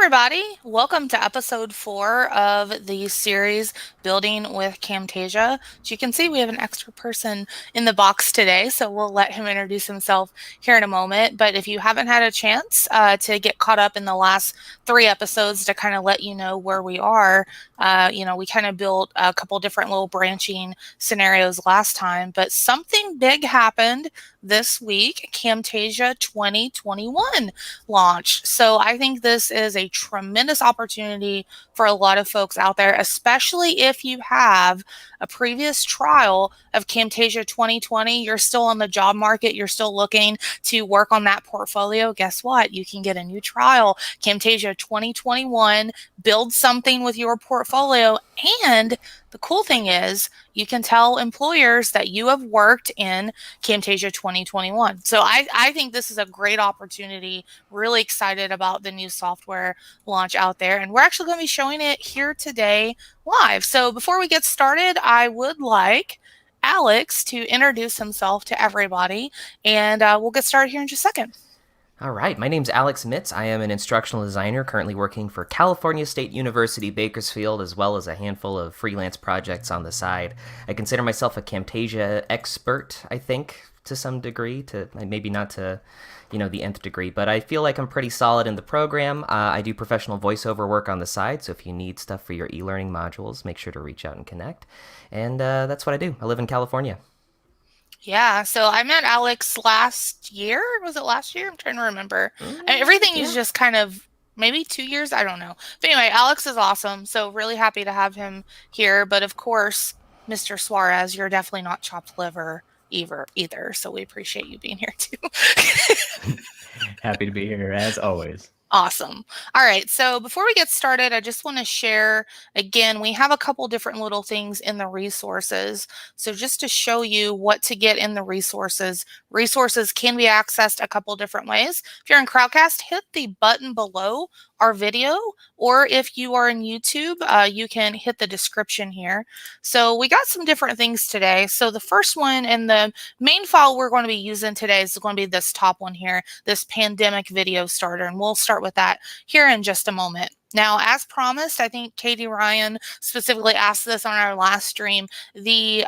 everybody. Welcome to episode 4 of the series Building with Camtasia. As you can see, we have an extra person in the box today, so we'll let him introduce himself here in a moment. But if you haven't had a chance to get caught up in the last 3 episodes to kind of let you know where we are, we kind of built a couple different little branching scenarios last time, but something big happened this week. Camtasia 2021 launched. So I think this is a tremendous opportunity for a lot of folks out there, especially if you have a previous trial of Camtasia 2020, you're still on the job market, you're still looking to work on that portfolio. Guess what? You can get a new trial, Camtasia 2021, build something with your portfolio. And the cool thing is you can tell employers that you have worked in Camtasia 2021. So I think this is a great opportunity. Really excited about the new software launch out there. And we're actually going to be showing it here today live. So before we get started, I would like Alex to introduce himself to everybody. And we'll get started here in just a second. All right, my name's Alex Mitz. I am an instructional designer currently working for California State University, Bakersfield, as well as a handful of freelance projects on the side. I consider myself a Camtasia expert, I think, to some degree, to maybe not to, the nth degree, but I feel like I'm pretty solid in the program. I do professional voiceover work on the side, so if you need stuff for your e-learning modules, make sure to reach out and connect. And that's what I do. I live in California. Yeah, so I met Alex last year. Was it last year? I'm trying to remember. Everything is Yeah. just kind of maybe 2 years. I don't know. But anyway, Alex is awesome. So really happy to have him here. But of course, Mr. Suarez, you're definitely not chopped liver either. So we appreciate you being here too. Happy to be here as always. Awesome. All right. So before we get started, I just want to share again, we have a couple different little things in the resources. So just to show you what to get in the resources, resources can be accessed a couple different ways. If you're in Crowdcast, hit the button below our video, or if you are in YouTube, you can hit the description here. So we got some different things today. So the first one and the main file we're going to be using today is going to be this top one here, this pandemic video starter, and we'll start with that here in just a moment. Now, as promised, I think Katie Ryan specifically asked this on our last stream, the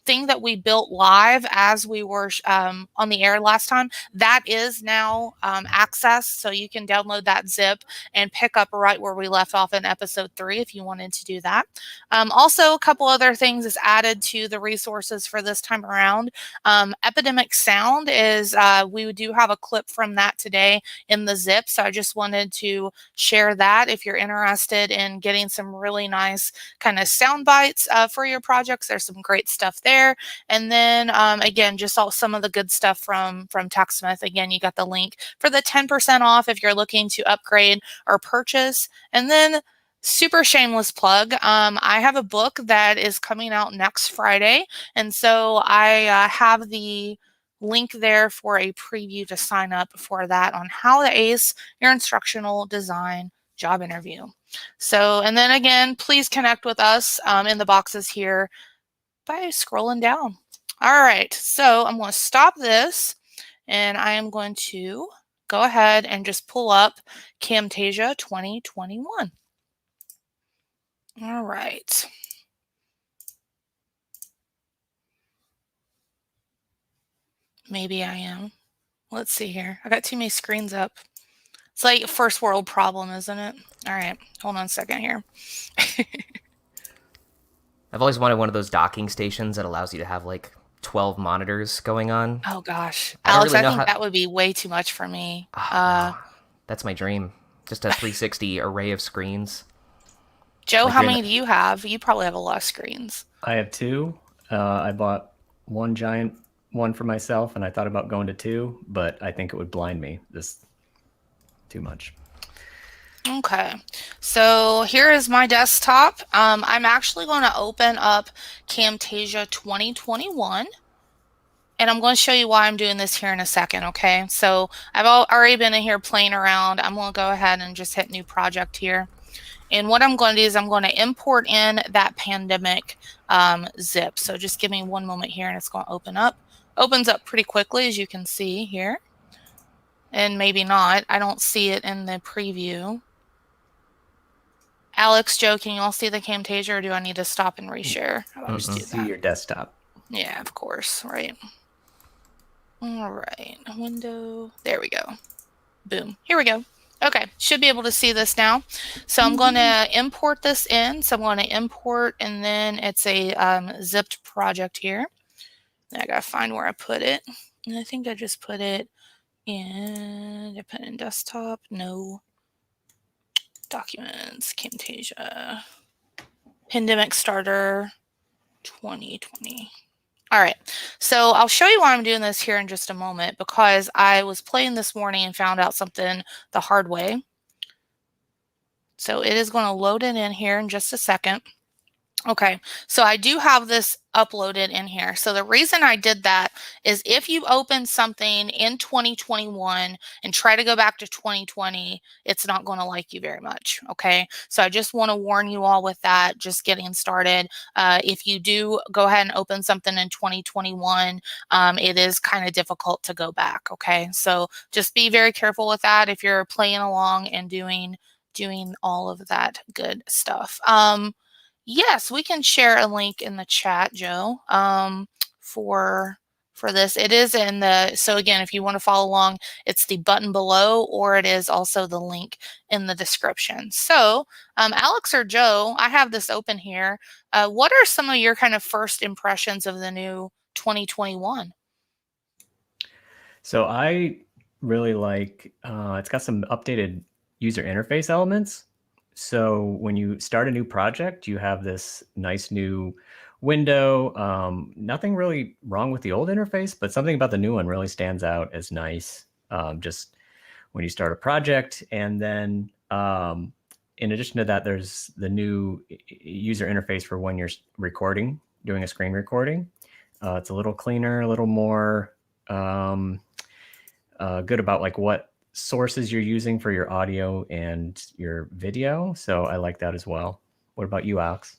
thing that we built live as we were on the air last time, that is now accessed. So you can download that zip and pick up right where we left off in episode 3 if you wanted to do that. Also, a couple other things is added to the resources for this time around. Epidemic Sound is, we do have a clip from that today in the zip. So I just wanted to share that if you're interested in getting some really nice kind of sound bites for your projects. There's some great stuff there. And then again, just some of the good stuff from TechSmith. Again, you got the link for the 10% off if you're looking to upgrade or purchase. And then super shameless plug. I have a book that is coming out next Friday. And so I have the link there for a preview to sign up for that on how to ace your instructional design job interview. So, and then again, please connect with us in the boxes here by scrolling down. All right, so I'm going to stop this and I am going to go ahead and just pull up Camtasia 2021. All right. Maybe I am. Let's see here. I got too many screens up. It's like a first world problem, isn't it? All right, hold on a second here. I've always wanted one of those docking stations that allows you to have like 12 monitors going on. Oh gosh, I don't Alex, really I know think how... that would be way too much for me. Oh, no. That's my dream. Just a 360 array of screens. Joe, Like how you're in many do you have? You probably have a lot of screens. I have two. I bought one giant one for myself, and I thought about going to two, but I think it would blind me. This too much. Okay, so here is my desktop. I'm actually going to open up Camtasia 2021. And I'm going to show you why I'm doing this here in a second, okay? So I've already been in here playing around. I'm going to go ahead and just hit new project here. And what I'm going to do is I'm going to import in that pandemic zip. So just give me one moment here and it's going to open up. Opens up pretty quickly, as you can see here. And maybe not. I don't see it in the preview. Alex, Joe, can you all see the Camtasia, or do I need to stop and reshare? How about I just do See that? your desktop. Yeah, of course, right. All right, window, there we go. Boom, here we go. Okay, should be able to see this now. So I'm going to import this in. So I'm going to import, and then it's a zipped project here. I gotta find where I put it. And I think I just put it in, I put it in desktop, no. Documents, Camtasia, Pandemic Starter 2020. All right, so I'll show you why I'm doing this here in just a moment, because I was playing this morning and found out something the hard way. So it is going to load it in here in just a second. Okay, so I do have this uploaded in here. So the reason I did that is if you open something in 2021 and try to go back to 2020, it's not going to like you very much. Okay, so I just want to warn you all with that, just getting started. If you do go ahead and open something in 2021, it is kind of difficult to go back. Okay, so just be very careful with that if you're playing along and doing all of that good stuff. Yes, we can share a link in the chat, Joe, for this. It is in the, so again, if you want to follow along, it's the button below, or it is also the link in the description. So Alex or Joe, I have this open here. What are some of your kind of first impressions of the new 2021? So I really like, it's got some updated user interface elements. So when you start a new project, you have this nice new window. Nothing really wrong with the old interface, but something about the new one really stands out as nice. Just when you start a project. And then in addition to that, there's the new user interface for when you're recording, doing a screen recording. It's a little cleaner, a little more good about like what sources you're using for your audio and your video. So I like that as well. What about you, Alex?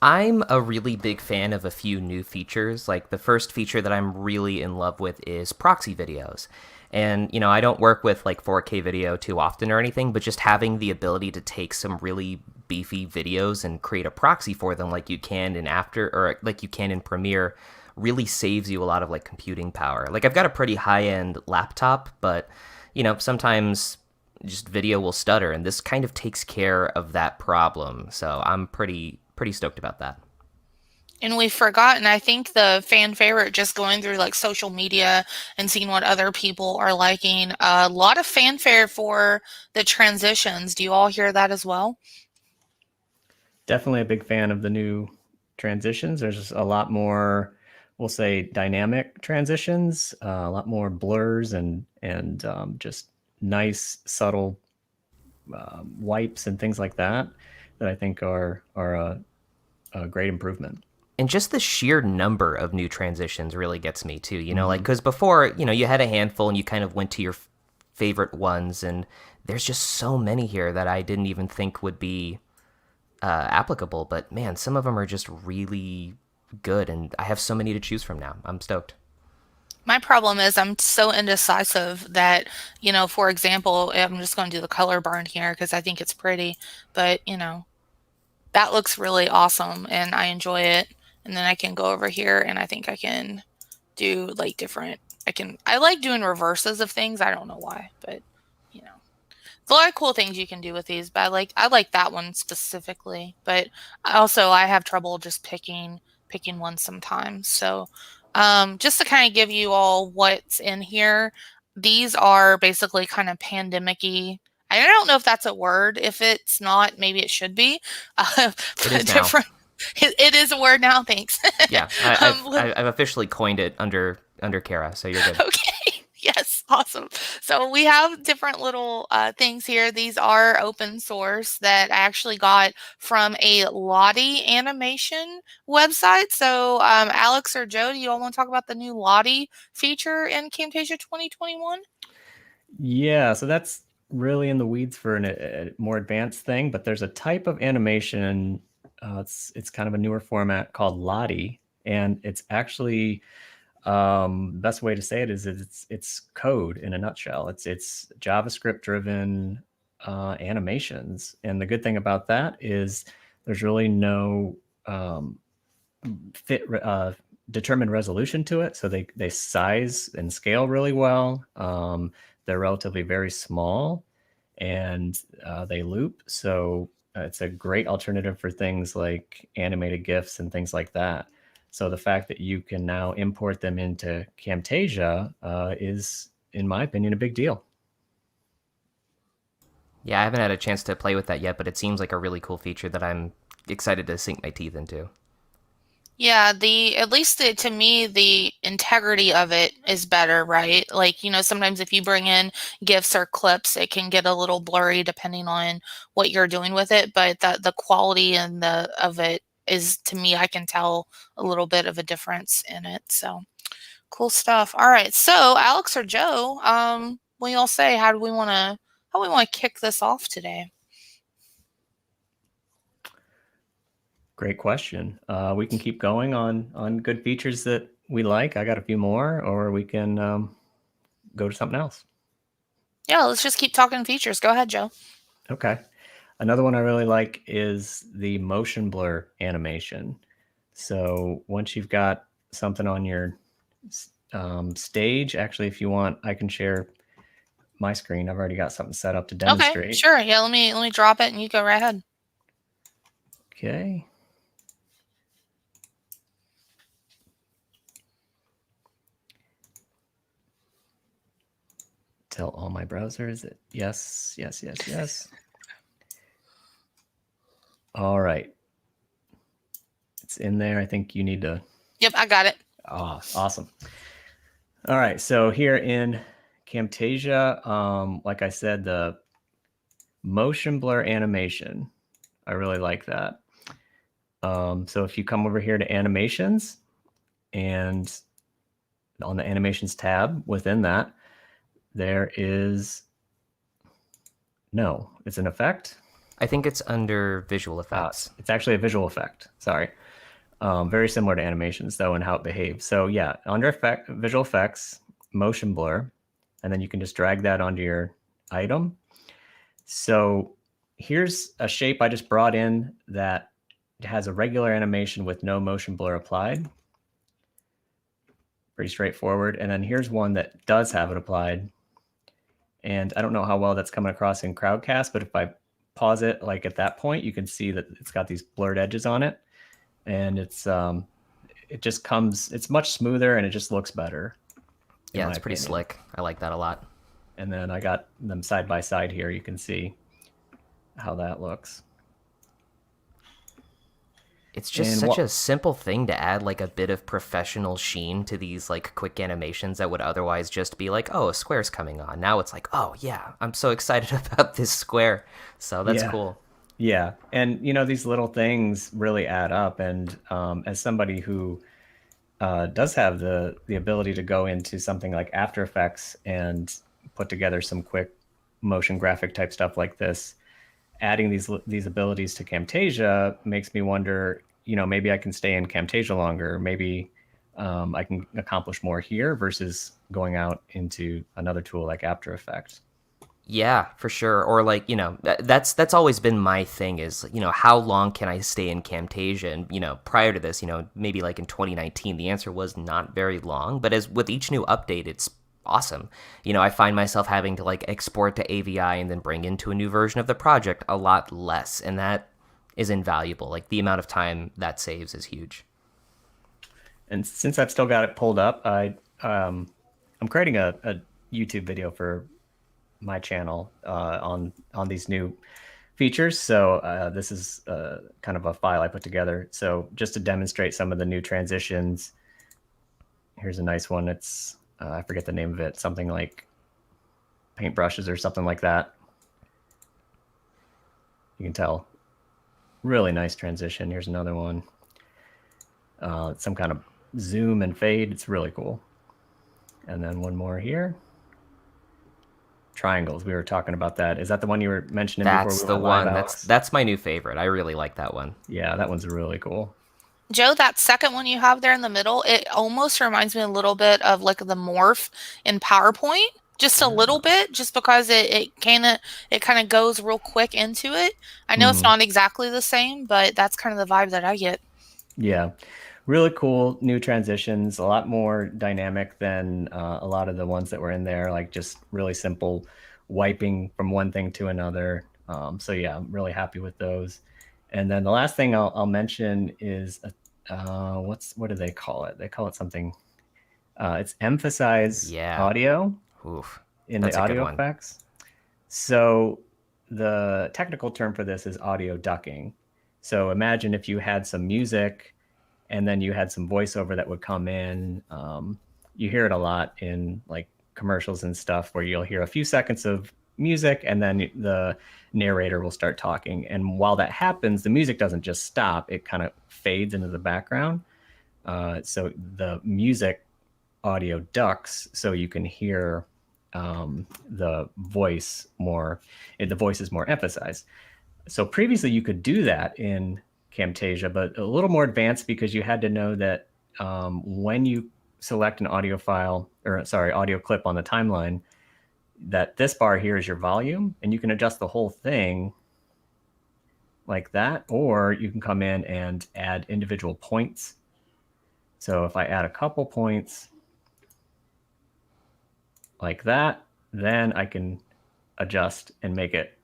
I'm a really big fan of a few new features. Like the first feature that I'm really in love with is proxy videos. And, you know, I don't work with like 4K video too often or anything, but just having the ability to take some really beefy videos and create a proxy for them like you can in After, or like you can in Premiere, really saves you a lot of like computing power. Like I've got a pretty high-end laptop, but, you know, sometimes just video will stutter, and this kind of takes care of that problem. So I'm pretty stoked about that. And we've forgotten, I think the fan favorite, just going through like social media and seeing what other people are liking, a lot of fanfare for the transitions. Do you all hear that as well? Definitely a big fan of the new transitions. There's a lot more, we'll say, dynamic transitions, a lot more blurs and just nice, subtle wipes and things like that that I think are a great improvement. And just the sheer number of new transitions really gets me too, you know, like because before, you know, you had a handful and you kind of went to your favorite ones, and there's just so many here that I didn't even think would be applicable. But man, some of them are just really good, and I have so many to choose from now. I'm stoked. My problem is I'm so indecisive that, you know, for example, I'm just going to do the color burn here because I think it's pretty, but you know, that looks really awesome and I enjoy it. And then I can go over here and I think I can do like different, I like doing reverses of things. I don't know why, but you know, there's a lot of cool things you can do with these, but I like that one specifically, but also I have trouble just picking one sometimes. So just to kind of give you all what's in here, these are basically kind of pandemic-y. I don't know if that's a word. If it's not, maybe it should be. It is now. Different. It is a word now. Thanks. Yeah, I've officially coined it under Kara, so you're good. Okay. Yes. Awesome. So we have different little things here. These are open source that I actually got from a Lottie animation website. So Alex or Joe, do you all want to talk about the new Lottie feature in Camtasia 2021? Yeah, so that's really in the weeds for a more advanced thing, but there's a type of animation. It's kind of a newer format called Lottie, and it's actually best way to say it is it's code in a nutshell. It's JavaScript driven animations. And the good thing about that is there's really no determined resolution to it. So they size and scale really well. They're relatively very small, and they loop. So it's a great alternative for things like animated GIFs and things like that. So the fact that you can now import them into Camtasia is, in my opinion, a big deal. Yeah, I haven't had a chance to play with that yet, but it seems like a really cool feature that I'm excited to sink my teeth into. Yeah, at least to me, the integrity of it is better, right? Like, sometimes if you bring in GIFs or clips, it can get a little blurry depending on what you're doing with it, but the quality and the of it is, to me, I can tell a little bit of a difference in it. So cool stuff. All right. So Alex or Joe, what do y'all say? How do we want to kick this off today? Great question. We can keep going on good features that we like. I got a few more, or we can go to something else. Yeah, let's just keep talking features. Go ahead, Joe. Okay. Another one I really like is the motion blur animation. So once you've got something on your stage, actually, if you want, I can share my screen. I've already got something set up to demonstrate. Okay, sure. Yeah, let me drop it and you go right ahead. Okay. Tell all my browsers that yes, yes, yes, yes. All right. It's in there. I think you need to. Yep, I got it. Oh, awesome. All right. So here in Camtasia, like I said, the motion blur animation, I really like that. So if you come over here to animations, and on the animations tab within that, there is it's an effect. I think it's under visual effects. It's actually a visual effect. Sorry. Very similar to animations, though, and how it behaves. So yeah, under visual effects, motion blur, and then you can just drag that onto your item. So here's a shape I just brought in that has a regular animation with no motion blur applied. Pretty straightforward. And then here's one that does have it applied. And I don't know how well that's coming across in Crowdcast, but if I pause it, like at that point, you can see that it's got these blurred edges on it. And it's much smoother and it just looks better. Yeah, it's pretty slick. I like that a lot. And then I got them side by side here. You can see how that looks. It's just such a simple thing to add like a bit of professional sheen to these like quick animations that would otherwise just be like, oh, a square's coming on. Now it's like, oh yeah, I'm so excited about this square. So that's cool. Yeah. And these little things really add up. And as somebody who does have the ability to go into something like After Effects and put together some quick motion graphic type stuff like this, adding these abilities to Camtasia makes me wonder, maybe I can stay in Camtasia longer. Maybe I can accomplish more here versus going out into another tool like After Effects. Yeah, for sure. Or like, that's always been my thing is, how long can I stay in Camtasia? And, prior to this, maybe like in 2019, the answer was not very long. But as with each new update, it's awesome. I find myself having to like export to AVI and then bring into a new version of the project a lot less. And that is invaluable. Like the amount of time that saves is huge. And since I've still got it pulled up, I'm creating a YouTube video for my channel on these new features. So this is kind of a file I put together. So just to demonstrate some of the new transitions, here's a nice one. It's I forget the name of it, something like paintbrushes or something like that. You can tell. Really nice transition. Here's another one. Some kind of zoom and fade. It's really cool. And then one more here. Triangles. We were talking about that. Is that the one you were mentioning before? That's the one. That's my new favorite. I really like that one. Yeah, that one's really cool. Joe, that second one you have there in the middle, it almost reminds me a little bit of like the morph in PowerPoint. just a little Ah. bit, just because it kind of goes real quick into it. I know it's Mhm. not exactly the same, but that's kind of the vibe that I get. Yeah. Really cool new transitions, a lot more dynamic than a lot of the ones that were in there, like just really simple wiping from one thing to another. So yeah, I'm really happy with those. And then the last thing I'll mention is what do they call it? They call it something. It's emphasize Yeah. audio Oof. in the That's a good audio one. effects. So the technical term for this is audio ducking. So imagine if you had some music and then you had some voiceover that would come in. You hear it a lot in like commercials and stuff where you'll hear a few seconds of music and then the narrator will start talking. And while that happens, the music doesn't just stop, it kind of fades into the background. So the music audio ducks so you can hear the voice more, the voice is more emphasized. So previously you could do that in Camtasia, but a little more advanced because you had to know that when you select an audio file, or sorry, audio clip on the timeline, that this bar here is your volume, and you can adjust the whole thing like that, or you can come in and add individual points. So if I add a couple points like that, then I can adjust and make it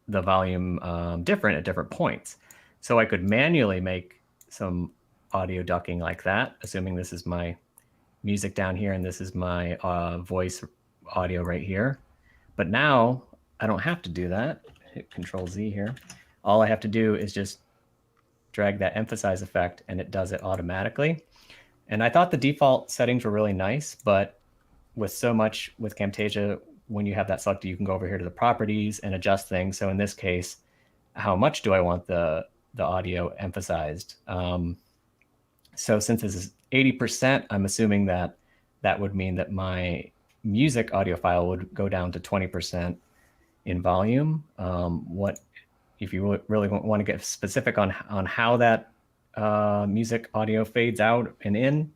the volume different at different points. So I could manually make some audio ducking like that, assuming this is my music down here and this is my voice audio right here. But now I don't have to do that. Hit Control Z here. All I have to do is just drag that emphasize effect and it does it automatically. And I thought the default settings were really nice, but with so much with Camtasia, when you have that selected, you can go over here to the properties and adjust things. So in this case, how much do I want the audio emphasized? So since this is 80%, I'm assuming that that would mean that my music audio file would go down to 20% in volume. What if you really want to get specific on how that music audio fades out and in,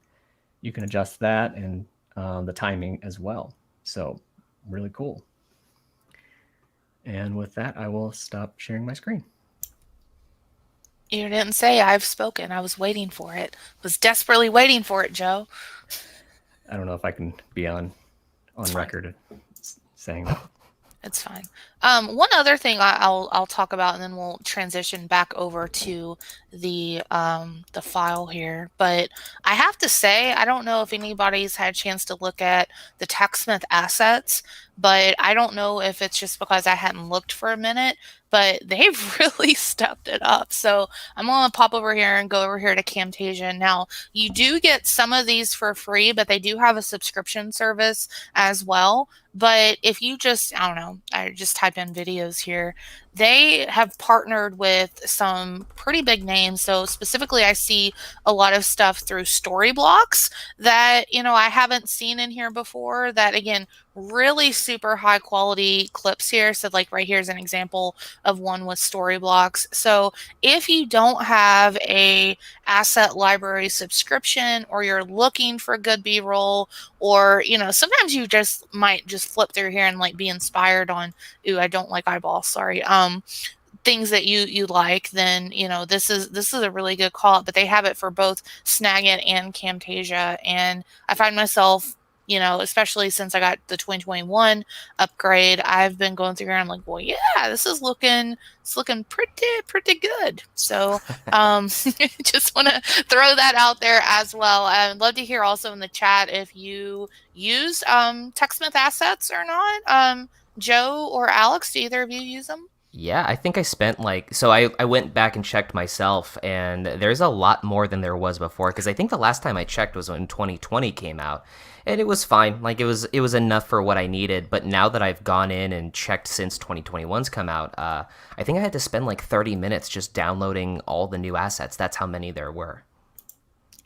you can adjust that and the timing as well. So really cool. And with that, I will stop sharing my screen. You didn't say I've spoken. I was waiting for it. Was desperately waiting for it, Joe. I don't know if I can be on It's fine. record saying that. It's fine. One other thing I'll talk about, and then we'll transition back over to the file here. But I have to say, I don't know if anybody's had a chance to look at the TechSmith assets, but I don't know if it's just because I hadn't looked for a minute, but they've really stepped it up. So I'm gonna pop over here and go over here to Camtasia. Now, you do get some of these for free, but they do have a subscription service as well. But if you just, I don't know, I just type in videos here, they have partnered with some pretty big names. So specifically, I see a lot of stuff through Storyblocks that, I haven't seen in here before that, again, really super high quality clips here. So like right here's an example of one with Storyblocks. So if you don't have a asset library subscription, or you're looking for good B-roll, or sometimes you just might just flip through here and like be inspired on, ooh, I don't like eyeballs, sorry, things that you like, then this is a really good call. But they have it for both Snagit and Camtasia, and I find myself, especially since I got the 2021 upgrade, I've been going through here and I'm like, well, yeah, it's looking pretty good. So just want to throw that out there as well. I'd love to hear also in the chat if you use TechSmith assets or not. Joe or Alex, do either of you use them? Yeah, I think I spent so I went back and checked myself, and there's a lot more than there was before, because I think the last time I checked was when 2020 came out, and it was fine. Like it was enough for what I needed. But now that I've gone in and checked since 2021's come out, I think I had to spend like 30 minutes just downloading all the new assets. That's how many there were.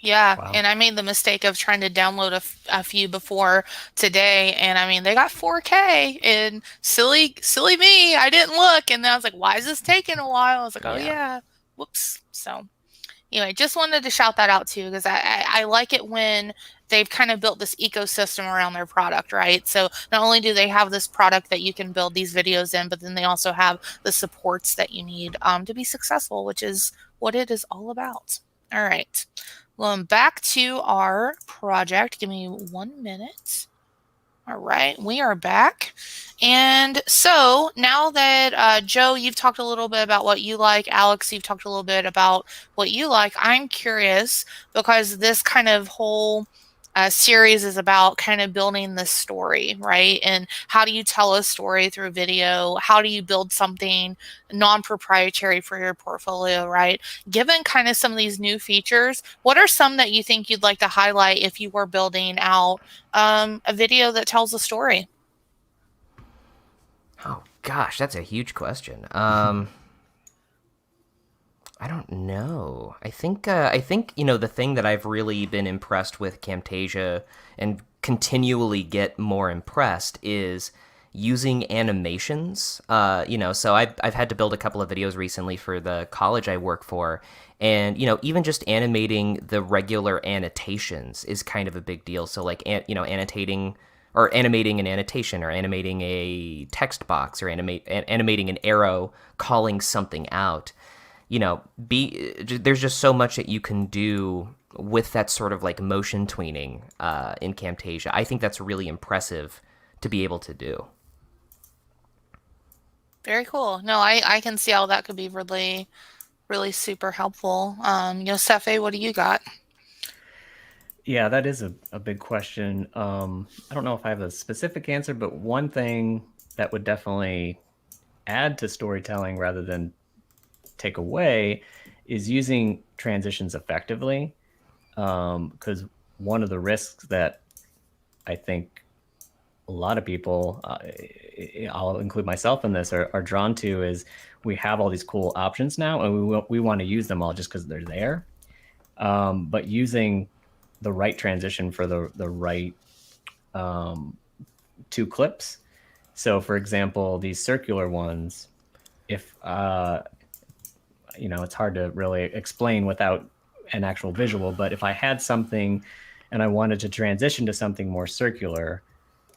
Yeah, Wow. and I made the mistake of trying to download a few before today, and I mean they got 4K, and silly me, I didn't look, and then I was like, why is this taking a while? I was like, oh Yeah. yeah, whoops. So Anyway, just wanted to shout that out too, because I like it when they've kind of built this ecosystem around their product, right? So not only do they have this product that you can build these videos in, but then they also have the supports that you need to be successful, which is what it is all about. All right. Well, back to our project. Give me 1 minute. All right, we are back. And so now that Joe, you've talked a little bit about what you like, Alex, you've talked a little bit about what you like, I'm curious because this kind of whole series is about kind of building this story, right? And how do you tell a story through video? How do you build something non-proprietary for your portfolio, right? Given kind of some of these new features, what are some that you think you'd like to highlight if you were building out a video that tells a story? Oh gosh, that's a huge question. I don't know. I think the thing that I've really been impressed with Camtasia and continually get more impressed is using animations. So I've had to build a couple of videos recently for the college I work for, and even just animating the regular annotations is kind of a big deal. So like annotating or animating an annotation or animating a text box or animating an arrow calling something out. There's just so much that you can do with that sort of like motion tweening in Camtasia. I think that's really impressive to be able to do. Very cool. No, I can see how that could be really, really super helpful. Yosefe, what do you got? Yeah, that is a big question. I don't know if I have a specific answer, but one thing that would definitely add to storytelling rather than take away is using transitions effectively. Because one of the risks that I think a lot of people, I'll include myself in this, are drawn to is we have all these cool options now, and we want to use them all just because they're there. But using the right transition for the right two clips. So, for example, these circular ones, if it's hard to really explain without an actual visual, but if I had something and I wanted to transition to something more circular,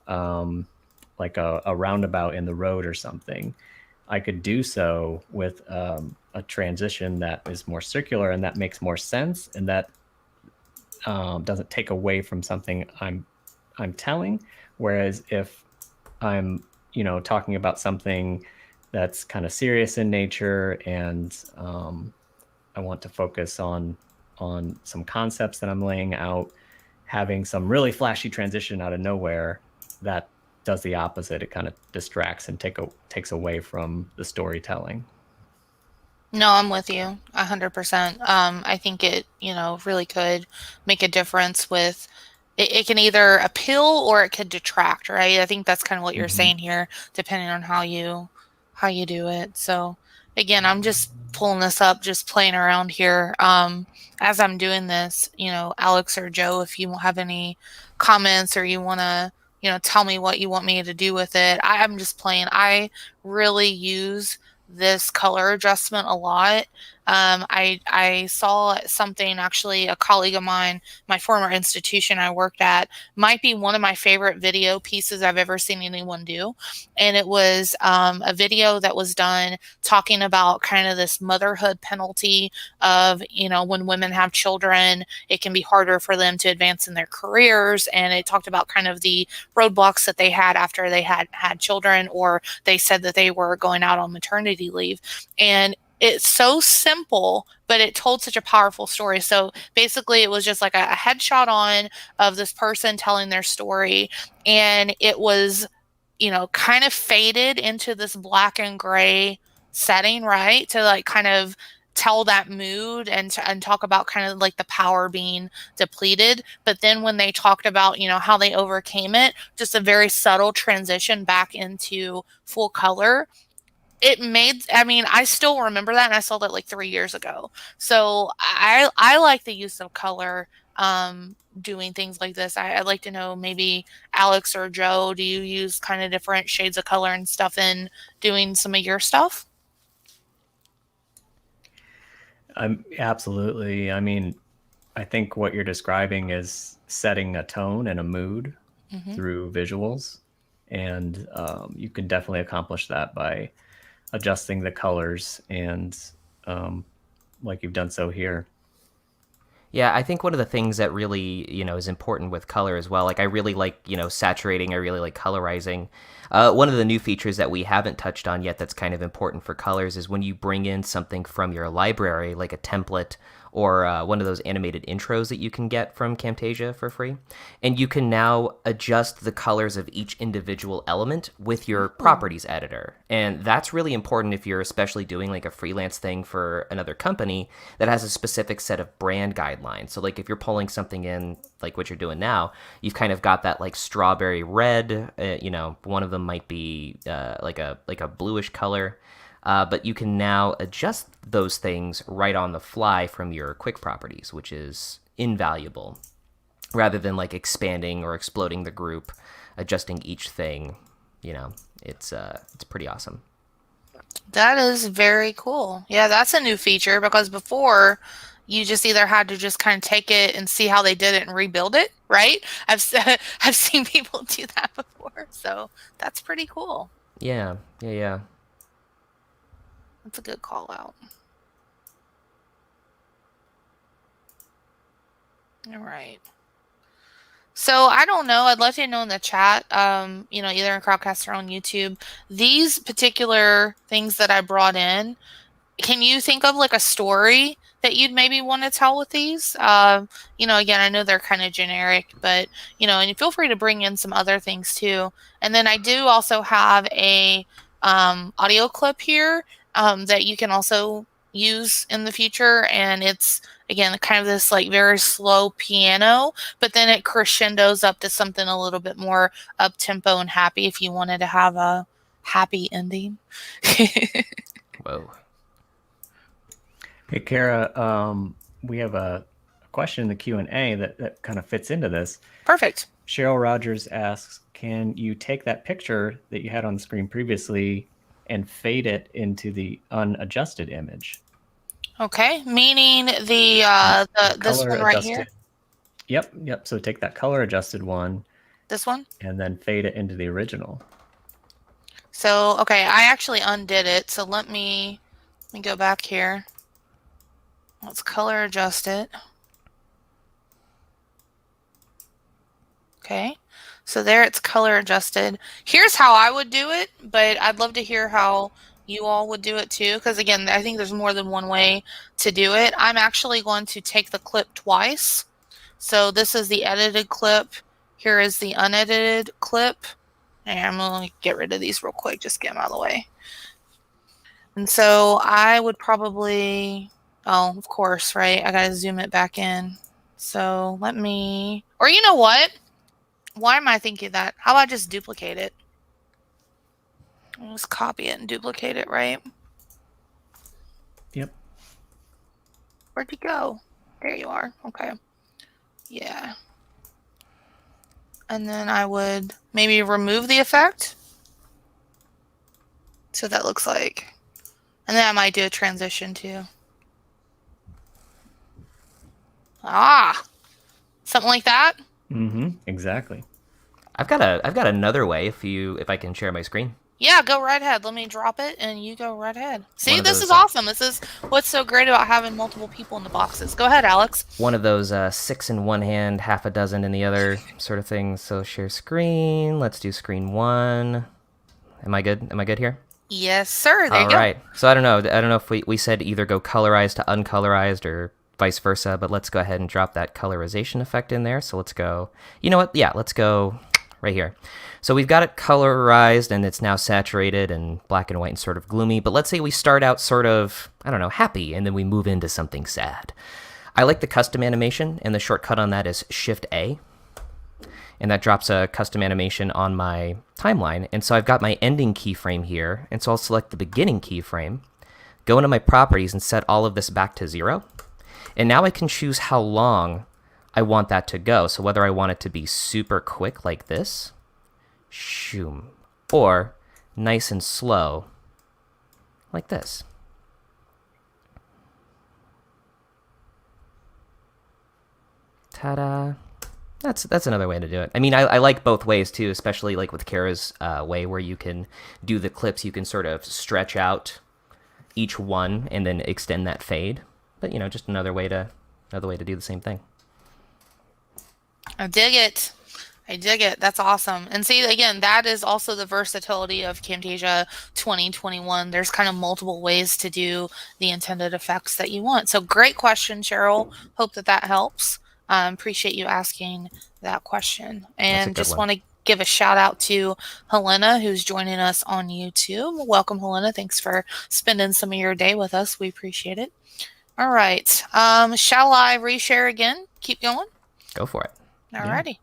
like a roundabout in the road or something, I could do so with a transition that is more circular and that makes more sense, and that doesn't take away from something I'm telling. Whereas if I'm talking about something that's kind of serious in nature, and I want to focus on some concepts that I'm laying out, having some really flashy transition out of nowhere, that does the opposite. It kind of distracts and takes away from the storytelling. No, I'm with you 100%. I think it, really could make a difference with it can either appeal or it could detract, right? I think that's kind of what you're Mm-hmm. saying here, depending on how you do it. So again, I'm just pulling this up, just playing around here. As I'm doing this, Alex or Joe, if you have any comments or you want to, tell me what you want me to do with it. I'm just playing. I really use this color adjustment a lot. I saw something, actually a colleague of mine, my former institution I worked at, might be one of my favorite video pieces I've ever seen anyone do. And it was a video that was done talking about kind of this motherhood penalty of, when women have children, it can be harder for them to advance in their careers. And it talked about kind of the roadblocks that they had after they had children, or they said that they were going out on maternity leave. And it's so simple, but it told such a powerful story. So basically, it was just like a headshot on of this person telling their story, and it was, kind of faded into this black and gray setting, right? To like kind of tell that mood and talk about kind of like the power being depleted. But then when they talked about, how they overcame it, just a very subtle transition back into full color, it made, I mean, I still remember that, and I saw that like 3 years ago. So I like the use of color doing things like this. I'd like to know, maybe Alex or Joe, do you use kind of different shades of color and stuff in doing some of your stuff? Absolutely. I mean, I think what you're describing is setting a tone and a mood Hmm. through visuals. And you can definitely accomplish that by adjusting the colors and um, like you've done so here. Yeah, I think one of the things that really, is important with color as well. Like, I really like, saturating. I really like colorizing. One of the new features that we haven't touched on yet that's kind of important for colors is when you bring in something from your library, like a template or one of those animated intros that you can get from Camtasia for free. And you can now adjust the colors of each individual element with your Ooh. properties editor. And that's really important if you're especially doing like a freelance thing for another company that has a specific set of brand guidelines. So like if you're pulling something in like what you're doing now, you've kind of got that like strawberry red, one of them might be like a bluish color. But you can now adjust those things right on the fly from your quick properties, which is invaluable, rather than like expanding or exploding the group, adjusting each thing. It's pretty awesome. That is very cool. Yeah, that's a new feature because before you just either had to just kind of take it and see how they did it and rebuild it, right? I've seen people do that before. So that's pretty cool. Yeah, yeah, yeah. That's a good call out. All right. So I don't know. I'd love to know in the chat, either in Crowdcast or on YouTube, these particular things that I brought in, can you think of like a story that you'd maybe want to tell with these? Again, I know they're kind of generic, but and feel free to bring in some other things too. And then I do also have a audio clip here that you can also use in the future, and it's again kind of this like very slow piano, but then it crescendos up to something a little bit more up tempo and happy if you wanted to have a happy ending. Whoa. Hey, Kara, we have a question in the Q&A that kind of fits into this. Perfect. Cheryl Rogers asks, can you take that picture that you had on the screen previously and fade it into the unadjusted image? Okay, meaning the this Color one right here, adjusted. Yep. So take that color adjusted one this one. and then fade it into the original. So okay, I actually undid it. So let me go back here. Let's color adjust it. Okay, so there it's color adjusted. Here's how I would do it, but I'd love to hear how you all would do it too, because again, I think there's more than one way to do it. I'm actually going to take the clip twice. So this is the edited clip. Here is the unedited clip. And I'm going to get rid of these real quick, just get them out of the way. And so I would probably, oh, of course, right? I got to zoom it back in. So let me, or you know what? Why am I thinking that? How about I just duplicate it? I'll just copy it and duplicate it, right? Yep. Where'd you go? There you are. Okay. Yeah. And then I would maybe remove the effect. So that looks like, and then I might do a transition too. Ah, something like that. Mm-hmm. Exactly. I've got another way if I can share my screen. Yeah, go right ahead. Let me drop it and you go right ahead. See, this Those, is awesome. This is what's so great about having multiple people in the boxes. Go ahead, Alex. one of those six in one hand, half a dozen in the other sort of things. So share screen. Let's do screen one. Am I good? Am I good here? Yes, sir. There All you go. right. So I don't know if we said either go colorized to uncolorized or vice versa, but let's go ahead and drop that colorization effect in there. So let's go. You know what? Yeah, let's go right here. So we've got it colorized and it's now saturated and black and white and sort of gloomy. But let's say we start out sort of, I don't know, happy, and then we move into something sad. I like the custom animation, and the shortcut on that is Shift A. And that drops a custom animation on my timeline. And so I've got my ending keyframe here. And so I'll select the beginning keyframe, go into my properties and set all of this back to 0. And now I can choose how long I want that to go. So whether I want it to be super quick like this, shoom, or nice and slow like this. Ta-da. That's another way to do it. I mean, I like both ways too, especially like with Kara's way where you can do the clips. You can sort of stretch out each one and then extend that fade. But just another way to do the same thing. I dig it. I dig it. That's awesome. And see, again, that is also the versatility of Camtasia 2021. There's kind of multiple ways to do the intended effects that you want. So great question, Cheryl. Hope that helps. Appreciate you asking that question. And just want to give a shout out to Helena, who's joining us on YouTube. Welcome, Helena. Thanks for spending some of your day with us. We appreciate it. All right. Shall I reshare again? Keep going? Go for it. All righty.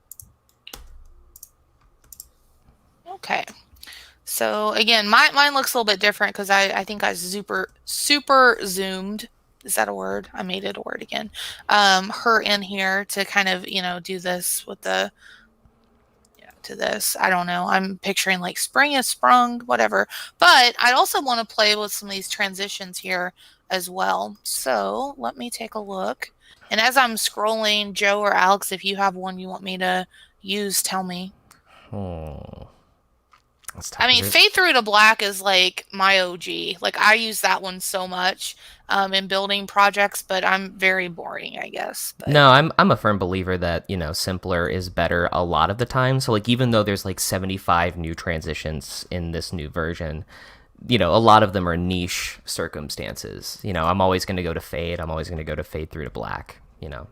Okay. So again, mine looks a little bit different because I think I super zoomed. Is that a word? I made it a word again. Her in here to kind of, do this with the, to this. I don't know. I'm picturing like spring is sprung, whatever. But I also want to play with some of these transitions here as well. So let me take a look. And as I'm scrolling, Joe or Alex, if you have one you want me to use, tell me. I mean, Fade Through to Black is like my OG. Like I use that one so much in building projects, but I'm very boring, I guess. But... No, I'm a firm believer that, simpler is better a lot of the time. So like even though there's like 75 new transitions in this new version, a lot of them are niche circumstances. I'm always going to go to fade. I'm always going to go to Fade Through to Black,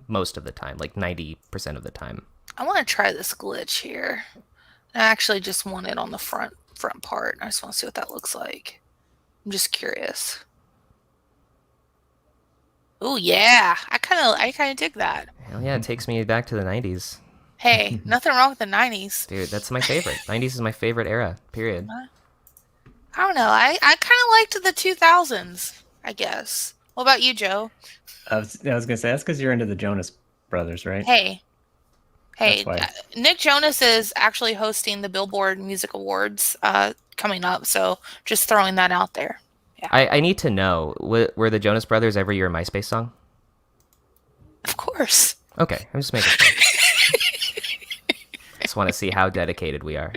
most of the time, like 90% of the time. I want to try this glitch here. I actually just want it on the front part. I just want to see what that looks like. I'm just curious. Oh yeah, I kind of dig that. Hell yeah, it takes me back to the 90s. Hey, nothing wrong with the 90s. Dude, that's my favorite. 90s is my favorite era, period. I don't know. I kind of liked the 2000s, I guess. What about you, Joe? I was going to say, that's because you're into the Jonas Brothers, right? Hey, Nick Jonas is actually hosting the Billboard Music Awards coming up, so just throwing that out there. Yeah. I need to know, were the Jonas Brothers ever your MySpace song? Of course. Okay, I'm just making sure. Just want to see how dedicated we are.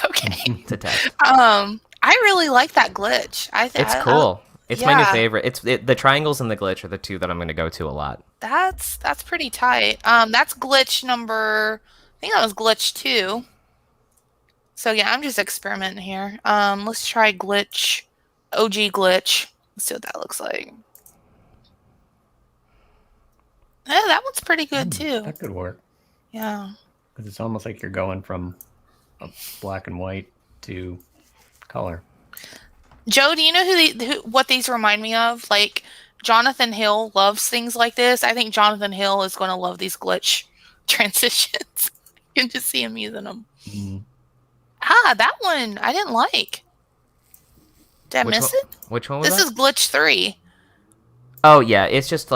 Okay. To tech. I really like that glitch. It's cool. It's my new favorite. The triangles and the glitch are the two that I'm going to go to a lot. That's pretty tight. That's glitch number. I think that was glitch 2. So yeah, I'm just experimenting here. Let's try glitch, OG glitch. Let's see what that looks like. Yeah, that one's pretty good too. That could work. Yeah. Because it's almost like you're going from a black and white to color. Joe, do you know what these remind me of? Like Jonathan Hill loves things like this. I think Jonathan Hill is going to love these glitch transitions. You can just see him using them. Mm-hmm. That one I didn't like. Did I miss it? Which one was this? This is glitch 3. Oh yeah, it's just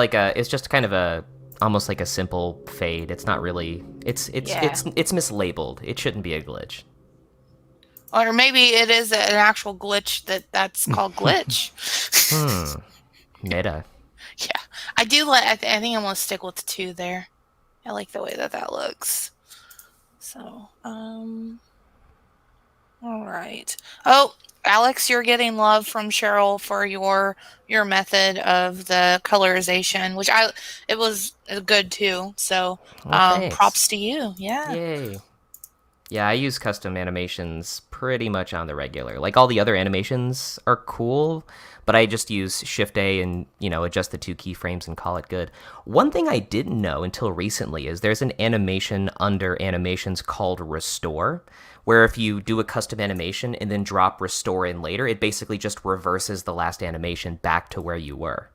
kind of a almost like a simple fade. It's not really. It's mislabeled. It shouldn't be a glitch. Or maybe it is an actual glitch that's called glitch. Meta. Yeah, I do like. I think I'm gonna stick with the 2 there. I like the way that looks. So, all right. Oh, Alex, you're getting love from Cheryl for your method of the colorization, which it was good too. So, props to you. Yeah. Yay. Yeah, I use custom animations pretty much on the regular. Like all the other animations are cool, but I just use Shift-A and, adjust the 2 keyframes and call it good. One thing I didn't know until recently is there's an animation under animations called Restore, where if you do a custom animation and then drop Restore in later, it basically just reverses the last animation back to where you were.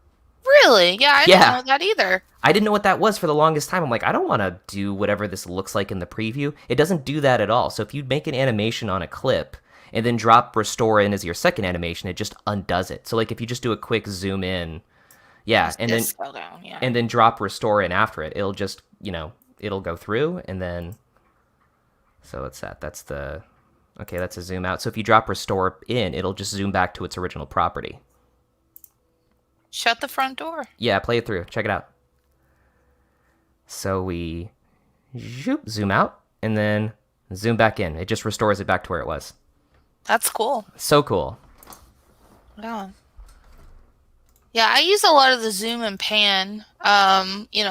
Really? Yeah, I didn't know that either. I didn't know what that was for the longest time. I'm like, I don't want to do whatever this looks like in the preview. It doesn't do that at all. So if you make an animation on a clip and then drop Restore in as your second animation, it just undoes it. So like if you just do a quick zoom in, and then drop Restore in after it, it'll just, it'll go through and then, so what's that? That's a zoom out. So if you drop Restore in, it'll just zoom back to its original property. Shut the front door. Yeah, play it through. Check it out. So we zoom out, and then zoom back in. It just restores it back to where it was. That's cool. So cool. Yeah. Yeah, I use a lot of the zoom and pan,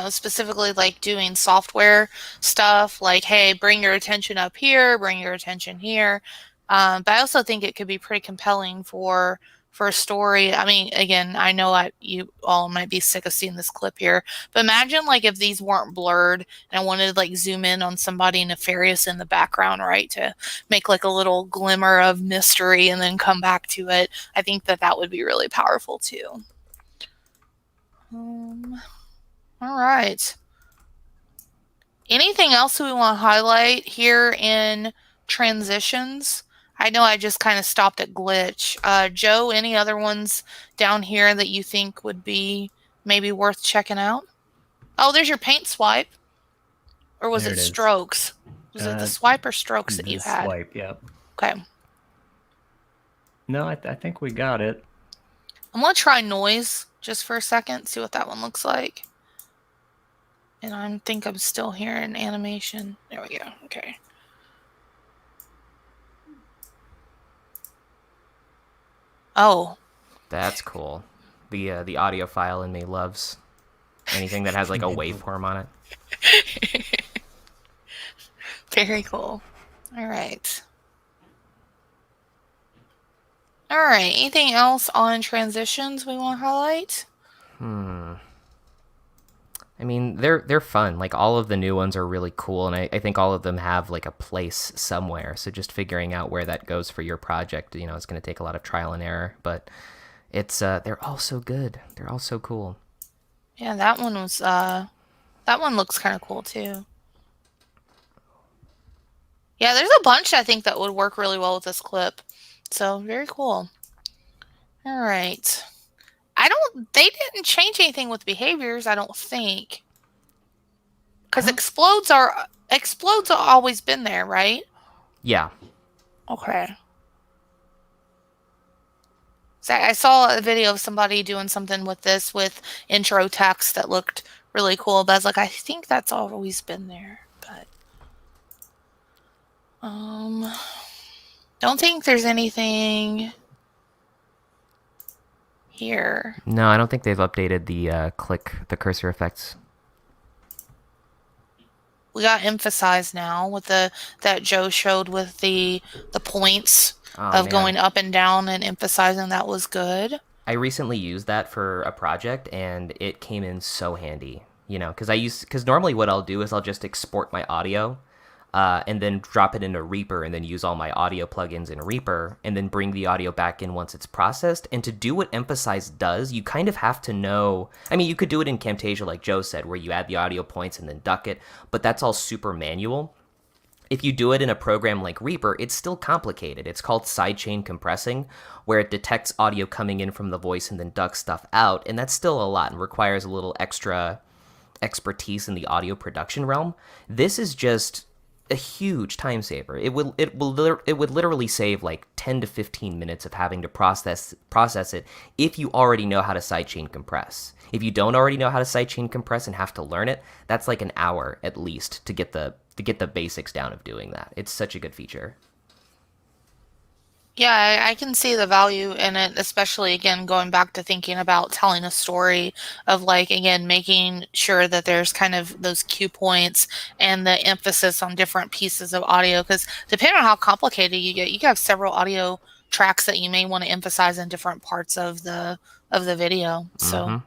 specifically like doing software stuff, like, hey, bring your attention up here, bring your attention here. But I also think it could be pretty compelling for a story. I mean, again, I know you all might be sick of seeing this clip here, but imagine like if these weren't blurred and I wanted to like zoom in on somebody nefarious in the background, right, to make like a little glimmer of mystery and then come back to it. I think that would be really powerful too. All right. Anything else we want to highlight here in transitions? I know I just kind of stopped at glitch. Joe, any other ones down here that you think would be maybe worth checking out? Oh, there's your paint swipe. Or was it strokes? Was it the swipe or strokes that you had? Swipe, yeah. Okay. No, I think we got it. I'm going to try noise just for a second, see what that one looks like. And I think I'm still hearing animation. There we go. Okay. Oh. That's cool. The audio file in me loves anything that has like a waveform on it. Very cool. All right. All right. Anything else on transitions we want to highlight? I mean, they're fun. Like, all of the new ones are really cool, and I think all of them have like a place somewhere. So just figuring out where that goes for your project, it's going to take a lot of trial and error. But it's they're all so good. They're all so cool. Yeah, that one looks kind of cool too. Yeah, there's a bunch I think that would work really well with this clip. So very cool. All right. They didn't change anything with behaviors, I don't think. Because explodes are always been there, right? Yeah. Okay. So I saw a video of somebody doing something with this with intro text that looked really cool, but I was like, I think that's always been there. But don't think there's anything here. No, I don't think they've updated the cursor effects. We got emphasized now with that Joe showed with the points of going up and down and emphasizing. That was good. I recently used that for a project and it came in so handy, because normally what I'll do is I'll just export my audio and then drop it into Reaper and then use all my audio plugins in Reaper and then bring the audio back in once it's processed. And to do what Emphasize does, you kind of have to know. I mean, you could do it in Camtasia like Joe said, where you add the audio points and then duck it, but that's all super manual. If you do it in a program like Reaper, it's still complicated. It's called sidechain compressing, where it detects audio coming in from the voice and then ducks stuff out, and that's still a lot and requires a little extra expertise in the audio production realm. This is just a huge time saver. It would literally save like 10 to 15 minutes of having to process it if you already know how to sidechain compress. If you don't already know how to sidechain compress and have to learn it, that's like an hour at least to get the basics down of doing that. It's such a good feature. Yeah, I can see the value in it, especially, again, going back to thinking about telling a story of, like, again, making sure that there's kind of those cue points and the emphasis on different pieces of audio. Because depending on how complicated you get, you can have several audio tracks that you may want to emphasize in different parts of the video. So,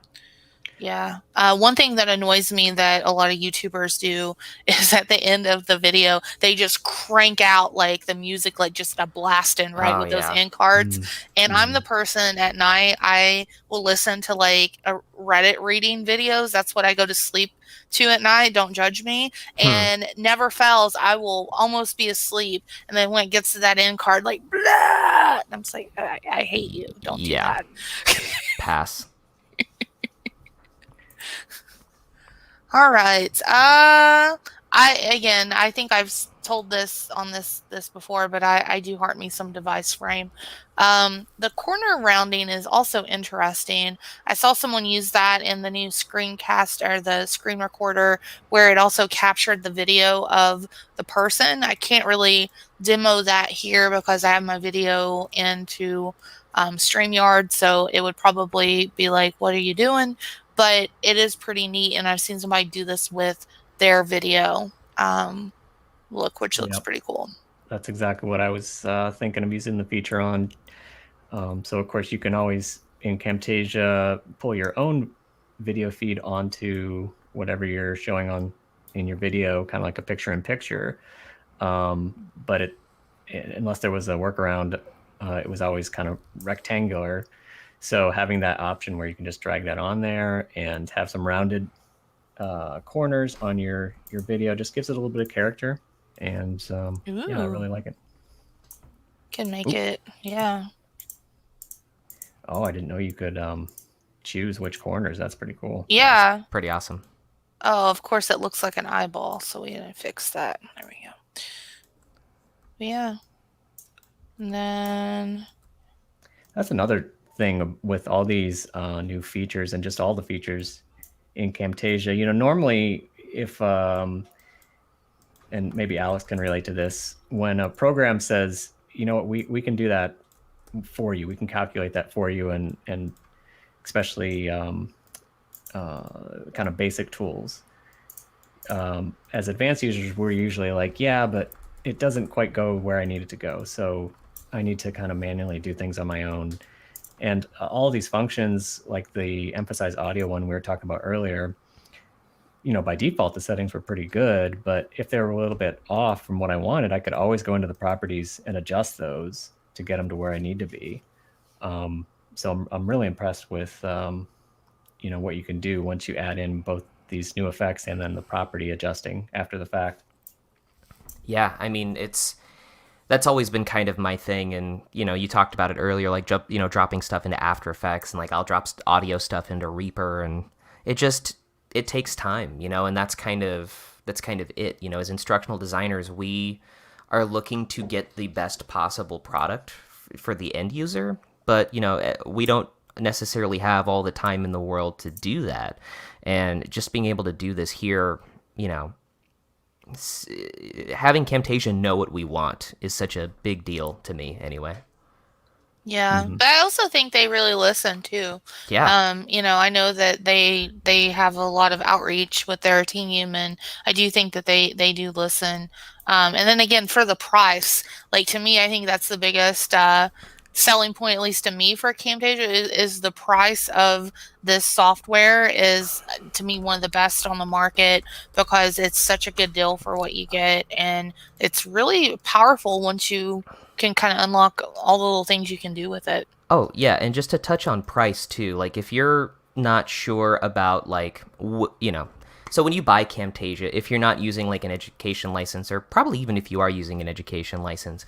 yeah. One thing that annoys me that a lot of YouTubers do is at the end of the video, they just crank out like the music, like just a blasting, right, with those end cards. And I'm the person at night, I will listen to like a Reddit reading videos. That's what I go to sleep to at night. Don't judge me. And never fails, I will almost be asleep. And then when it gets to that end card, like, blah, I'm just like, I hate you. Don't do that. Pass. All right. I I think I've told this on this before, but I do heart me some device frame. The corner rounding is also interesting. I saw someone use that in the new screencast or the screen recorder where it also captured the video of the person. I can't really demo that here because I have my video into StreamYard, so it would probably be like, "What are you doing?" But it is pretty neat, and I've seen somebody do this with their video look, which looks Yep. pretty cool. That's exactly what I was thinking of using the feature on. So of course you can always in Camtasia pull your own video feed onto whatever you're showing on in your video, kind of like a picture-in-picture. But unless there was a workaround, it was always kind of rectangular. So having that option where you can just drag that on there and have some rounded corners on your video just gives it a little bit of character. And yeah, I really Ooh, like it. can make Oop. it, yeah. Oh, I didn't know you could choose which corners. That's pretty cool. Yeah, it's Yeah. pretty awesome. Oh, of course it looks like an eyeball, so we gotta fix that. There we go. Yeah. And then, That's another thing with all these new features and just all the features in Camtasia. You know, normally if and maybe Alex can relate to this, when a program says, you know what, we can do that for you, we can calculate that for you, and especially kind of basic tools. As advanced users, we're usually like, yeah, but it doesn't quite go where I need it to go. So I need to kind of manually do things on my own. And all these functions, like the emphasize audio one we were talking about earlier, you know, by default, the settings were pretty good. But if they were a little bit off from what I wanted, I could always go into the properties and adjust those to get them to where I need to be. So I'm really impressed with, you know, what you can do once you add in both these new effects and then the property adjusting after the fact. Yeah, I mean, that's always been kind of my thing, and you talked about it earlier, like dropping stuff into After Effects, and like I'll drop audio stuff into Reaper, and it takes time, and that's kind of it. As instructional designers, we are looking to get the best possible product for the end user, but we don't necessarily have all the time in the world to do that, and just being able to do this here, having Camtasia know what we want is such a big deal to me anyway. yeah, Mm-hmm. but I also think they really listen too. Yeah. I know that they have a lot of outreach with their team, and I do think that they do listen. And then again, for the price, like to me, I think that's the biggest selling point, at least to me, for Camtasia is the price of this software is to me one of the best on the market because it's such a good deal for what you get, and it's really powerful once you can kind of unlock all the little things you can do with it. Oh, yeah, and just to touch on price too, like if you're not sure about so when you buy Camtasia, if you're not using like an education license, or probably even if you are using an education license,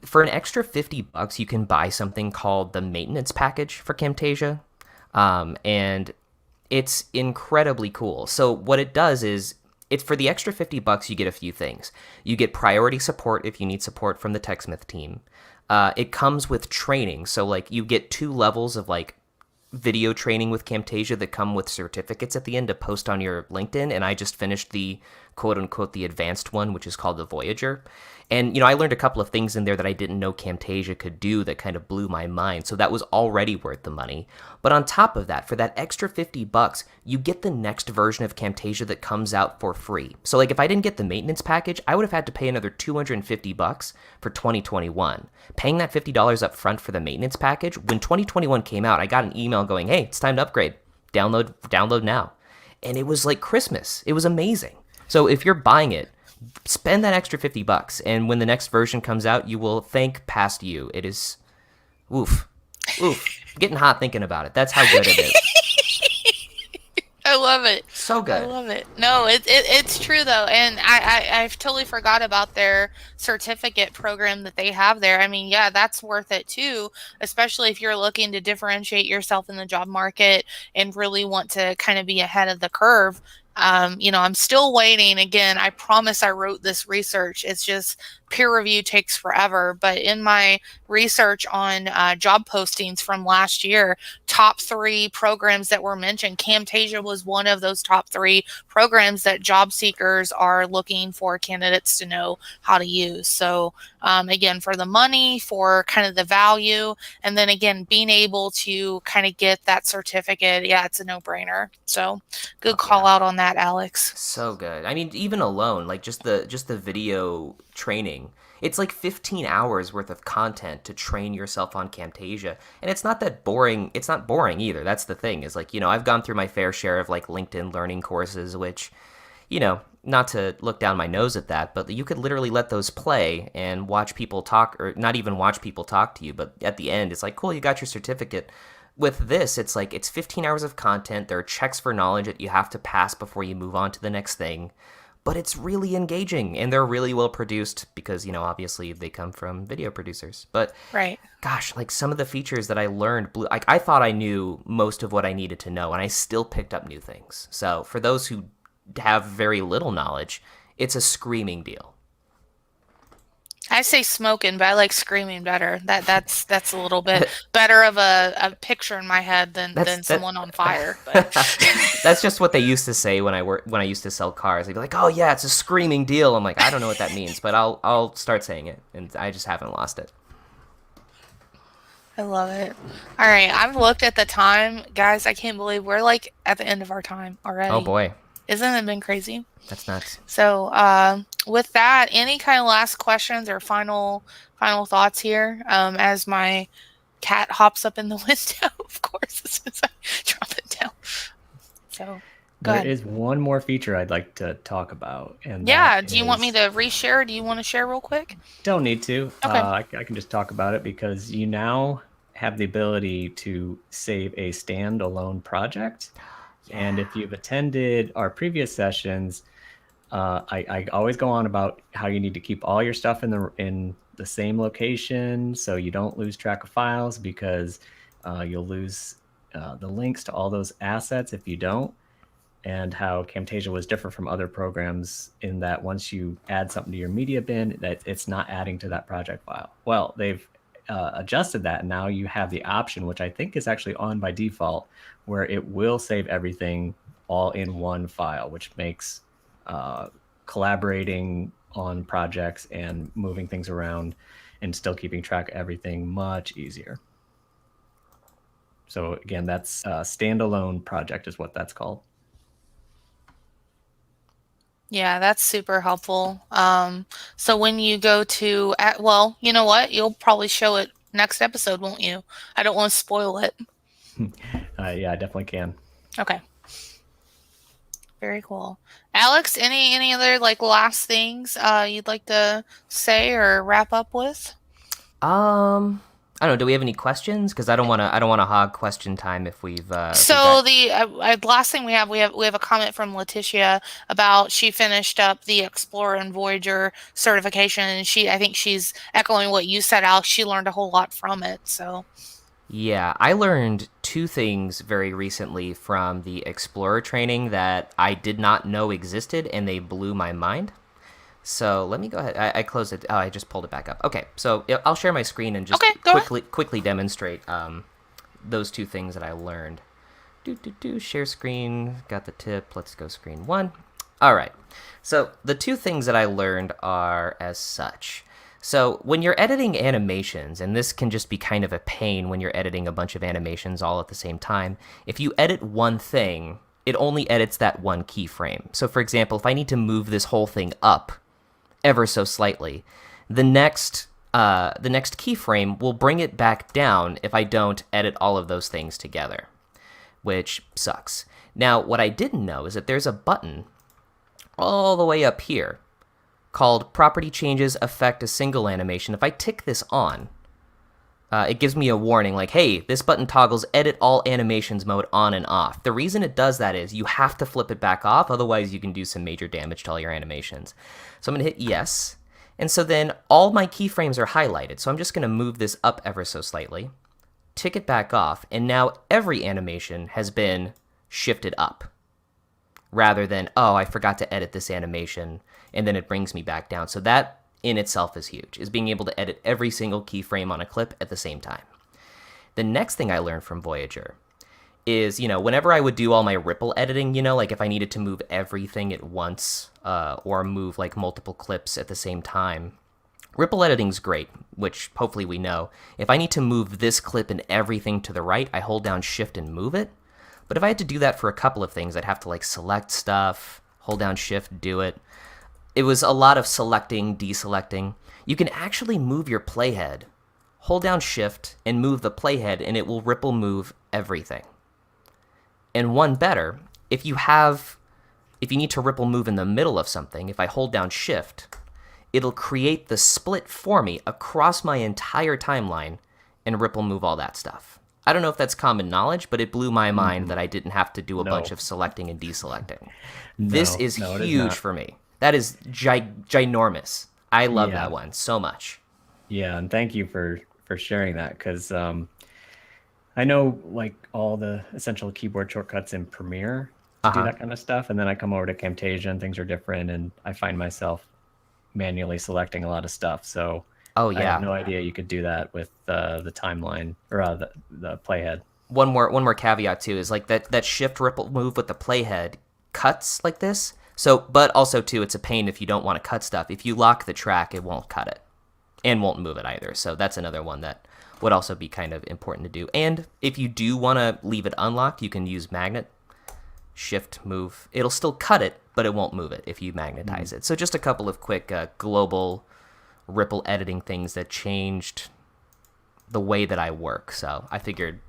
for an extra $50, you can buy something called the maintenance package for Camtasia, and it's incredibly cool. So what it does is, it's for the extra $50, you get a few things. You get priority support if you need support from the TechSmith team. It comes with training, so like you get 2 levels of like video training with Camtasia that come with certificates at the end to post on your LinkedIn, and I just finished the quote unquote the advanced one, which is called the Voyager. And I learned a couple of things in there that I didn't know Camtasia could do that kind of blew my mind. So that was already worth the money. But on top of that, for that extra $50, you get the next version of Camtasia that comes out for free. So like if I didn't get the maintenance package, I would have had to pay another $250 for 2021. Paying that $50 up front for the maintenance package, when 2021 came out, I got an email going, "Hey, it's time to upgrade. Download now." And it was like Christmas. It was amazing. So if you're buying it, spend that extra $50, and when the next version comes out, you will thank past you. It is, oof, getting hot thinking about it. That's how good it is. I love it. So I good. love it. No, it's true though, and I've totally forgot about their certificate program that they have there. I mean, yeah, that's worth it too, especially if you're looking to differentiate yourself in the job market and really want to kind of be ahead of the curve. I'm still waiting. Again, I promise I wrote this research. It's just peer review takes forever. But in my research on job postings from last year, top 3 programs that were mentioned, Camtasia was one of those top 3 programs that job seekers are looking for candidates to know how to use. So again, for the money, for kind of the value, and then again, being able to kind of get that certificate, yeah, it's a no-brainer. So good call out on that, Alex. So good. I mean, even alone, like just the video training, it's like 15 hours worth of content to train yourself on Camtasia. And it's not that boring. It's not boring either. That's the thing, is like, I've gone through my fair share of like LinkedIn learning courses, which, not to look down my nose at that, but you could literally let those play and watch people talk, or not even watch people talk to you, but at the end, it's like, cool, you got your certificate. With this, it's like it's 15 hours of content. There are checks for knowledge that you have to pass before you move on to the next thing. But it's really engaging, and they're really well produced because, obviously they come from video producers. But right. Gosh, like some of the features that I learned, like I thought I knew most of what I needed to know, and I still picked up new things. So for those who have very little knowledge, it's a screaming deal. I say smoking, but I like screaming better. That's a little bit better of a picture in my head than someone on fire. But. That's just what they used to say when I used to sell cars. They'd be like, "Oh yeah, it's a screaming deal." I'm like, I don't know what that means, but I'll start saying it, and I just haven't lost it. I love it. All right, I've looked at the time, guys. I can't believe we're like at the end of our time already. Oh boy, isn't it been crazy? That's nuts. So with that, any kind of last questions or final thoughts here? As my cat hops up in the window, of course, as soon as I drop it down. So go ahead. There is one more feature I'd like to talk about, and do you want me to reshare? Do you want to share real quick? Don't need to. Okay. I can just talk about it because you now have the ability to save a standalone project. Yeah. And if you've attended our previous sessions, I always go on about how you need to keep all your stuff in the same location so you don't lose track of files, because you'll lose the links to all those assets if you don't, and how Camtasia was different from other programs in that once you add something to your media bin, that it's not adding to that project file. Well, they've adjusted that, and now you have the option, which I think is actually on by default, where it will save everything all in one file, which makes collaborating on projects and moving things around and still keeping track of everything much easier. So again, that's a standalone project is what that's called. Yeah, that's super helpful. So when you go to, well, you know what? You'll probably show it next episode, won't you? I don't want to spoil it. Yeah, I definitely can. Okay. Very cool. Alex, any other like last things you'd like to say or wrap up with? I don't know. Do we have any questions? Because I don't want to hog question time if we've. So the last thing we have a comment from Letitia about she finished up the Explorer and Voyager certification, and I think she's echoing what you said, Alex. She learned a whole lot from it. So. Yeah, I learned 2 things very recently from the Explorer training that I did not know existed, and they blew my mind. So let me go ahead. I closed it. Oh, I just pulled it back up. Okay, so I'll share my screen and just quickly demonstrate those 2 things that I learned. Share screen. Got the tip. Let's go screen 1. All right. So the 2 things that I learned are as such. So when you're editing animations, and this can just be kind of a pain when you're editing a bunch of animations all at the same time, if you edit one thing, it only edits that one keyframe. So for example, if I need to move this whole thing up ever so slightly, the next keyframe will bring it back down if I don't edit all of those things together, which sucks. Now, what I didn't know is that there's a button all the way up here called Property Changes Affect a Single Animation. If I tick this on, it gives me a warning like, hey, this button toggles Edit All Animations mode on and off. The reason it does that is you have to flip it back off, otherwise you can do some major damage to all your animations. So I'm going to hit yes, and so then all my keyframes are highlighted. So I'm just going to move this up ever so slightly, tick it back off, and now every animation has been shifted up. rather than, oh, I forgot to edit this animation, and then it brings me back down. So that in itself is huge, is being able to edit every single keyframe on a clip at the same time. The next thing I learned from Voyager is, whenever I would do all my ripple editing, like if I needed to move everything at once, or move like multiple clips at the same time, ripple editing's great, which hopefully we know. If I need to move this clip and everything to the right, I hold down shift and move it. But if I had to do that for a couple of things, I'd have to like select stuff, hold down shift, do it. It was a lot of selecting, deselecting. You can actually move your playhead. Hold down shift and move the playhead, and it will ripple move everything. And one better, if you need to ripple move in the middle of something, if I hold down shift, it'll create the split for me across my entire timeline and ripple move all that stuff. I don't know if that's common knowledge, but it blew my mind that I didn't have to do a bunch of selecting and deselecting. This is huge for me. That is ginormous. I love that one so much. Yeah, and thank you for sharing that, because I know like all the essential keyboard shortcuts in Premiere to do that kind of stuff, and then I come over to Camtasia and things are different, and I find myself manually selecting a lot of stuff. So I had no idea you could do that with the timeline or the playhead. One more caveat too is like that shift ripple move with the playhead cuts like this. So, but also too, it's a pain if you don't want to cut stuff. If you lock the track, it won't cut it and won't move it either. So that's another one that would also be kind of important to do. And if you do want to leave it unlocked, you can use magnet, shift, move. It'll still cut it, but it won't move it if you magnetize it. So just a couple of quick global ripple editing things that changed the way that I work. So I figured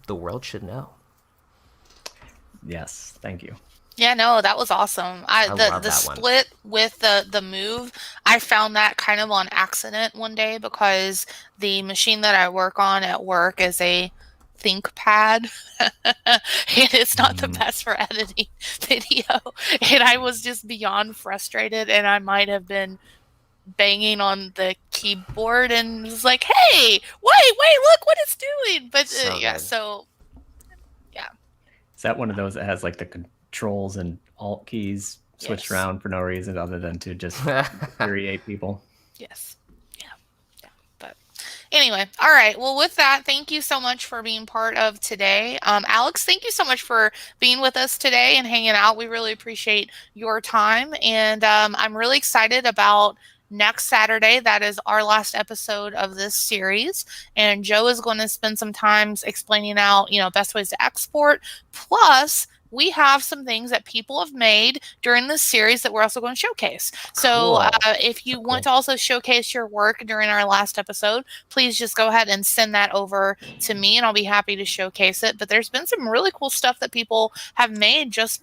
the world should know. Yes, thank you. Yeah, no, that was awesome. I love the that one. split with the move, I found that kind of on accident one day because the machine that I work on at work is a ThinkPad, and it's not the best for editing video. And I was just beyond frustrated, and I might have been banging on the keyboard and was like, "Hey, wait, look what it's doing!" But yeah. Is that one of those that has like the controls and alt keys switched around for no reason other than to just infuriate people? Yes. Yeah. But anyway, all right. Well, with that, thank you so much for being part of today. Alex, thank you so much for being with us today and hanging out. We really appreciate your time. And I'm really excited about next Saturday. That is our last episode of this series. And Joe is going to spend some time explaining out, best ways to export. Plus, we have some things that people have made during this series that we're also going to showcase. So if you want to also showcase your work during our last episode, please just go ahead and send that over to me and I'll be happy to showcase it. But there's been some really cool stuff that people have made just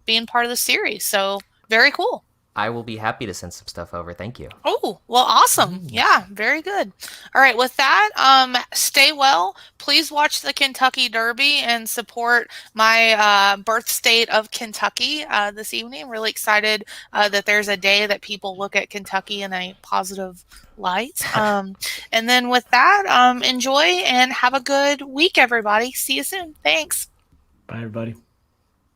being part of the series. So very cool. I will be happy to send some stuff over. Thank you. Oh, well, awesome. Yeah, very good. All right, with that, stay well. Please watch the Kentucky Derby and support my birth state of Kentucky this evening. I'm really excited that there's a day that people look at Kentucky in a positive light. And then with that, enjoy and have a good week, everybody. See you soon. Thanks. Bye, everybody.